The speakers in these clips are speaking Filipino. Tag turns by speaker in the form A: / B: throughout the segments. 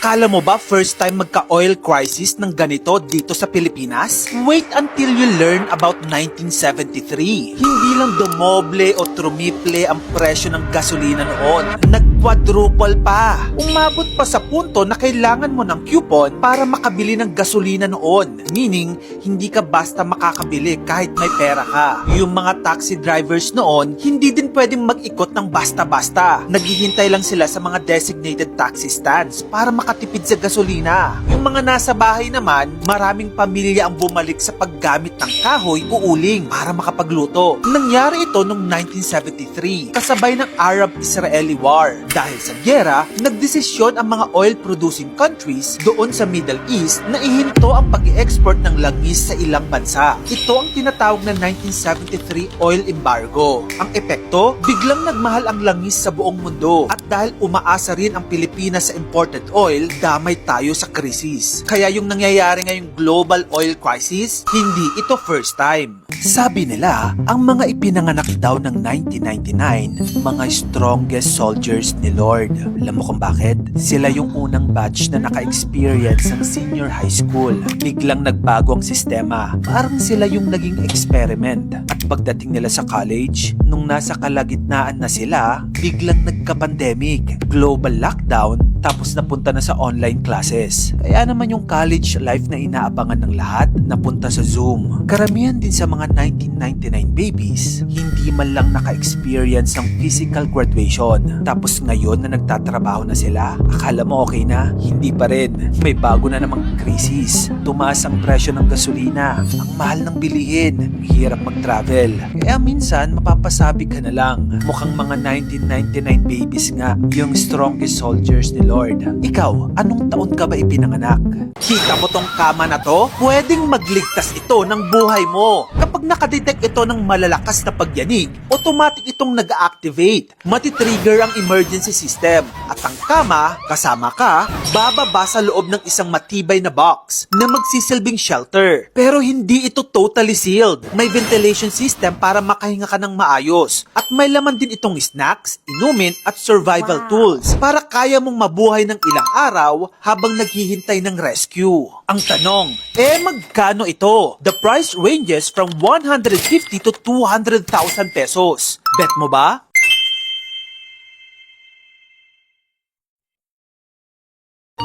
A: Akala mo ba first time magka-oil crisis ng ganito dito sa Pilipinas? Wait until you learn about 1973. Hindi lang dumoble o trumiple ang presyo ng gasolina noon. Nag-quadruple pa. Umabot pa sa punto na kailangan mo ng coupon para makabili ng gasolina noon. Meaning, hindi ka basta makakabili kahit may pera ka. Yung mga taxi drivers noon, hindi din pwedeng mag-ikot ng basta-basta. Naghihintay lang sila sa mga designated taxi stands para makatipid sa gasolina. Yung mga nasa bahay naman, maraming pamilya ang bumalik sa paggamit ng kahoy o uling para makapagluto. Nangyari ito noong 1973, kasabay ng Arab-Israeli War. Dahil sa gyera, nagdesisyon ang mga oil-producing countries doon sa Middle East na ihinto ang pag-i-export ng langis sa ilang bansa. Ito ang tinatawag na 1973 oil embargo. Ang epekto, biglang nagmahal ang langis sa buong mundo. At dahil umaasa rin ang Pilipinas sa imported oil, damay tayo sa krisis. Kaya yung nangyayari ngayong global oil crisis, hindi ito first time. Sabi nila, ang mga ipinanganak daw ng 1999, mga strongest soldiers ni Lord. Alam mo kung bakit? Sila yung unang batch na naka-experience ng senior high school. Biglang nagbago ang sistema. Parang sila yung naging experiment. At pagdating nila sa college, nung nasa kalagitnaan na sila, biglang nagka-pandemic, global lockdown, tapos napunta na sa online classes. Kaya naman yung college life na inaabangan ng lahat, napunta sa Zoom. Karamihan din sa mga 1999 babies, hindi man lang naka-experience ng physical graduation. Tapos ngayon na nagtatrabaho na sila, akala mo okay na? Hindi pa rin. May bago na namang krisis. Tumaas ang presyo ng gasolina. Ang mahal ng bilihin. Hirap mag-travel. Kaya minsan, mapapasabi ka na lang. Mukhang mga 1999 babies nga, yung strongest soldiers ni Lord. Ikaw, anong taon ka ba ipinanganak? Kita mo tong kama na to? Pwedeng magligtas ito ng buhay mo. Kapag nakadetect ito ng malalakas na pagyanig, automatic itong nag-activate. Matitrigger ang emergency system. At ang kama, kasama ka, bababa sa loob ng isang matibay na box na magsisilbing shelter. Pero hindi ito totally sealed. May ventilation system para makahinga ka ng maayos. At may laman din itong snacks, inumin at survival tools para kaya mong mabuhay ng ilang araw habang naghihintay ng rescue. Ang tanong, magkano ito? The price ranges from 150 to 200,000 pesos. Bet mo ba?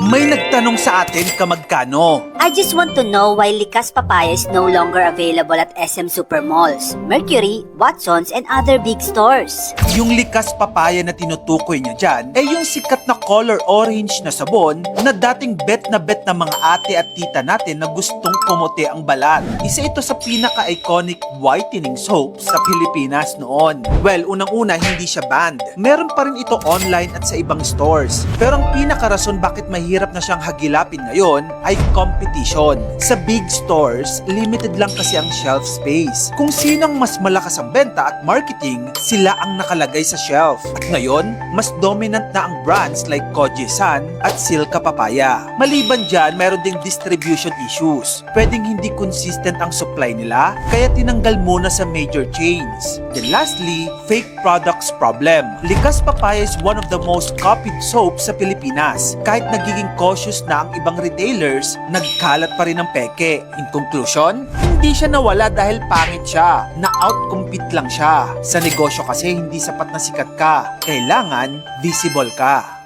A: May nagtanong sa atin kamagkano.
B: I just want to know why Likas Papaya is no longer available at SM Supermalls, Mercury, Watsons, and other big stores.
A: Yung likas papaya na tinutukoy niya dyan, yung sikat na color orange na sabon na dating bet na mga ate at tita natin na gustong pumuti ang balat. Isa ito sa pinaka-iconic whitening soap sa Pilipinas noon. Well, unang-una hindi siya banned. Meron pa rin ito online at sa ibang stores. Pero ang pinaka-rason bakit mahirap na siyang hagilapin ngayon ay competition. Sa big stores, limited lang kasi ang shelf space. Kung sinong mas malakas ang benta at marketing, sila ang nakalagay sa shelf. At ngayon, mas dominant na ang brands like Koji-san at Silka Papaya. Maliban dyan, meron ding distribution issues. Pwedeng hindi consistent ang supply nila, kaya tinanggal muna sa major chains. Then lastly, fake products problem. Likas Papaya is one of the most copied soaps sa Pilipinas. Kahit nagiging cautious na ang ibang retailers, nagkalat pa rin ang peke. In conclusion, hindi siya nawala dahil pangit siya. Na-outcompete lang siya. Sa negosyo kasi hindi sapat na sikat ka. Kailangan visible ka.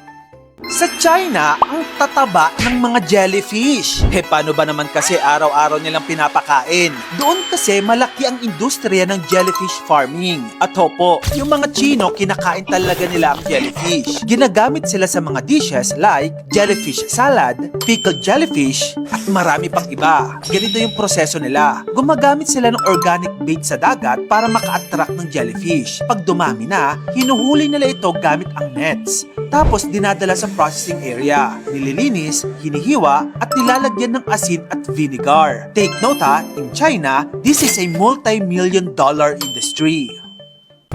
A: Sa China, ang tataba ng mga jellyfish. Paano ba naman kasi araw-araw nilang pinapakain? Doon kasi malaki ang industriya ng jellyfish farming. At hopo, yung mga Chino kinakain talaga nila ang jellyfish. Ginagamit sila sa mga dishes like jellyfish salad, pickled jellyfish, at marami pang iba. Ganito yung proseso nila. Gumagamit sila ng organic bait sa dagat para maka-attract ng jellyfish. Pag dumami na, hinuhuli nila ito gamit ang nets. Tapos dinadala sa processing area. Nililinis, hinihiwa, at nilalagyan ng asin at vinegar. Take note in China, this is a multi-million-dollar industry.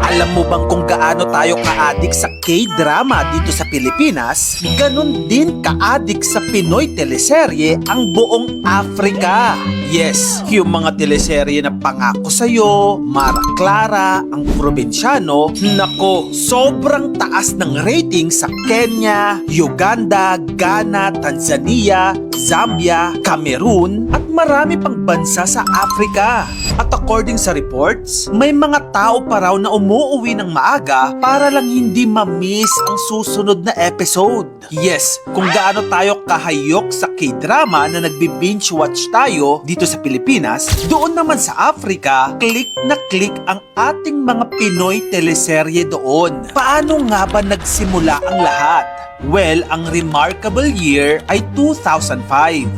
A: Alam mo bang kung gaano tayo ka-addict sa K-drama dito sa Pilipinas? Ganon din ka-addict sa Pinoy teleserye ang buong Africa. Yes, yung mga teleserye na Pangako Sa'yo, Mara Clara, Ang Probinsyano, nako, sobrang taas ng rating sa Kenya, Uganda, Ghana, Tanzania, Zambia, Cameroon, at marami pang bansa sa Africa. At according sa reports, may mga tao pa raw na umuuwi ng maaga para lang hindi ma-miss ang susunod na episode. Yes, kung gaano tayo kahayok sa K-drama na nagbi-binge watch tayo dito sa Pilipinas, doon naman sa Africa, click na click ang ating mga Pinoy teleserye doon. Paano nga ba nagsimula ang lahat? Well, ang remarkable year ay 2005.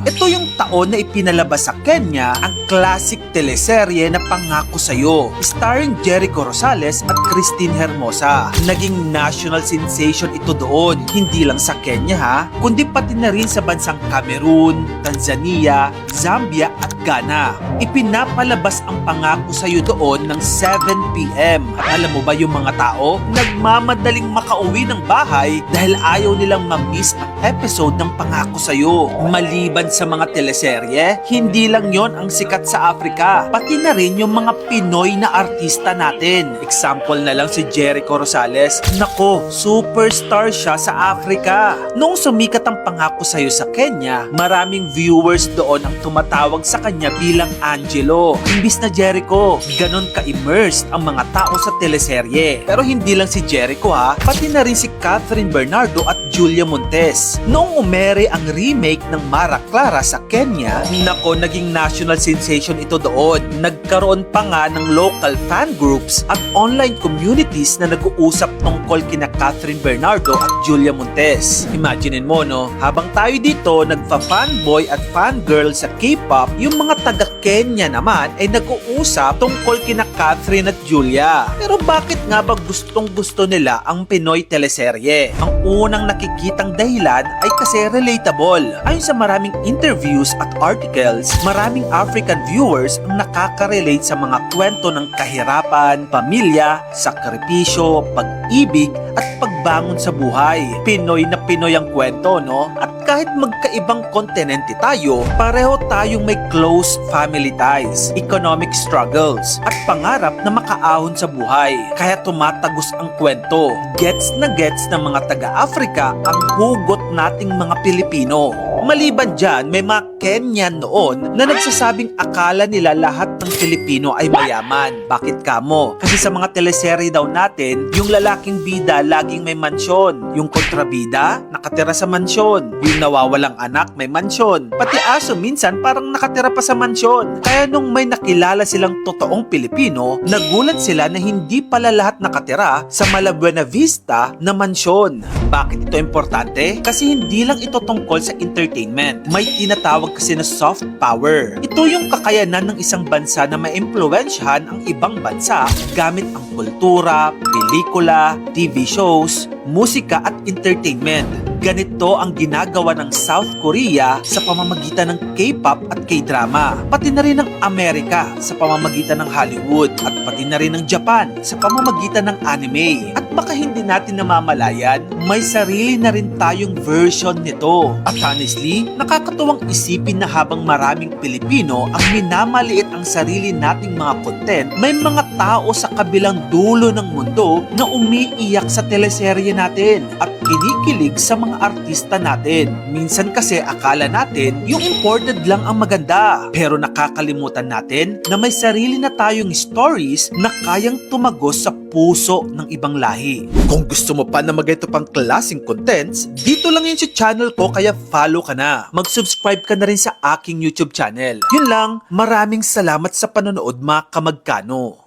A: Ito yung taon na ipinalabas sa Kenya ang classic teleserye na Pangako Sa'yo, starring Jericho Rosales at Christine Hermosa. Naging national sensation ito doon, hindi lang sa Kenya ha, kundi pati na rin sa bansang Cameroon, Tanzania, Zambia at Ghana. Ipinapalabas ang Pangako Sa'yo doon ng 7 p.m. At alam mo ba yung mga tao? Nagmamadaling makauwi ng bahay dahil ayaw nilang ma-miss ang episode ng Pangako Sa'yo. Maliban sa mga teleserye, hindi lang yon ang sikat sa Africa, pati na rin yung mga Pinoy na artista natin. Example na lang si Jericho Rosales. Nako, superstar siya sa Africa. Noong sumikat ang Pangako Sa'yo sa Kenya, maraming viewers doon ang tumatawag sa kanya bilang Angelo. Imbis na Jericho, ganon ka-immersed ang mga tao sa teleserye. Pero hindi lang si Jericho ha, pati na rin si Catherine Bernardo at Julia Montes. Noong umere ang remake ng Mara Clara sa Kenya, nako, naging national sensation ito doon. Nagkaroon pa nga ng local fan groups at online communities na nag-uusap tungkol kina Catherine Bernardo at Julia Montes. Imaginin mo no, habang tayo dito nagfa-fanboy at fangirl sa K-pop, yung mga taga-Kenya naman ay nag-uusap tungkol kina Catherine at Julia. Pero bakit nga ba gustong-gusto nila ang Pinoy teleserye? Ang unang nakikitang dahilan ay kasi relatable. Ayon sa maraming interviews at articles, maraming African viewers ang nakaka-relate sa mga kwento ng kahirapan, pamilya, sakripisyo, pag-ibig at pagbangon sa buhay. Pinoy na Pinoy ang kwento, no? At kahit magkaibang kontinente tayo, pareho tayong may close family ties, economic struggles, at pangarap na makaahon sa buhay. Kaya tumatagos ang kwento. Gets na gets ng mga taga-Africa ang hugot nating mga Pilipino. Maliban dyan, may mga Kenyan noon na nagsasabing akala nila lahat ng Pilipino ay mayaman. Bakit kamo? Kasi sa mga teleserye daw natin, yung lalaking bida laging may mansyon. Yung kontrabida, nakatira sa mansyon. Yung nawawalang anak, may mansyon. Pati aso minsan parang nakatira pa sa mansyon. Kaya nung may nakilala silang totoong Pilipino, nagulat sila na hindi pala lahat nakatira sa Malabuena Vista na mansyon. Bakit ito importante? Kasi hindi lang ito tungkol sa entertainment. May tinatawag kasi na soft power. Ito yung kakayanan ng isang bansa na maimpluwensyahan ang ibang bansa gamit ang kultura, pelikula, TV shows, musika at entertainment. Ganito ang ginagawa ng South Korea sa pamamagitan ng K-pop at K-drama. Pati na rin ng Amerika sa pamamagitan ng Hollywood at pati na rin ng Japan sa pamamagitan ng anime. At baka hindi natin namamalayan, may sarili na rin tayong version nito. At honestly, nakakatuwang isipin na habang maraming Pilipino ang minamaliit ang sarili nating mga content, may mga tao sa kabilang dulo ng mundo na umiiyak sa teleserye natin at kinikilig sa mga artista natin. Minsan kasi akala natin yung imported lang ang maganda. Pero nakakalimutan natin na may sarili na tayong stories na kayang tumagos sa puso ng ibang lahi. Kung gusto mo pa na magayto pang klaseng contents, dito lang yun sa channel ko kaya follow ka na. Mag-subscribe ka na rin sa aking YouTube channel. Yun lang, maraming salamat sa panonood mga kamagkano.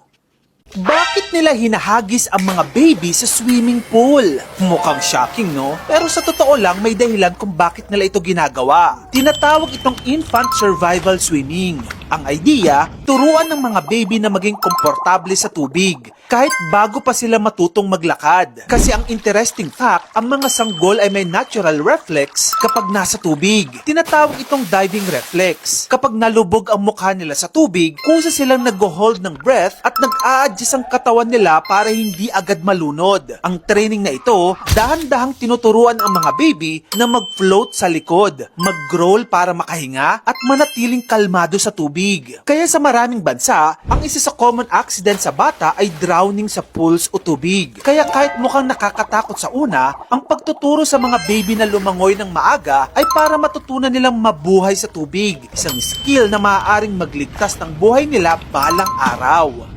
A: Bakit nila hinahagis ang mga baby sa swimming pool? Mukhang shocking, no? Pero sa totoo lang, may dahilan kung bakit nila ito ginagawa. Tinatawag itong infant survival swimming. Ang idea, turuan ng mga baby na maging komportable sa tubig kahit bago pa sila matutong maglakad. Kasi ang interesting fact, ang mga sanggol ay may natural reflex kapag nasa tubig. Tinatawag itong diving reflex. Kapag nalubog ang mukha nila sa tubig, kusa silang nag-hold ng breath at nag-a-adjust ang katawan nila para hindi agad malunod. Ang training na ito, dahan-dahang tinuturuan ang mga baby na mag-float sa likod, mag-roll para makahinga at manatiling kalmado sa tubig. Kaya sa maraming bansa, ang isa sa common accident sa bata ay drowning sa pools o tubig. Kaya kahit mukhang nakakatakot sa una, ang pagtuturo sa mga baby na lumangoy ng maaga ay para matutunan nilang mabuhay sa tubig. Isang skill na maaaring magligtas ng buhay nila balang araw.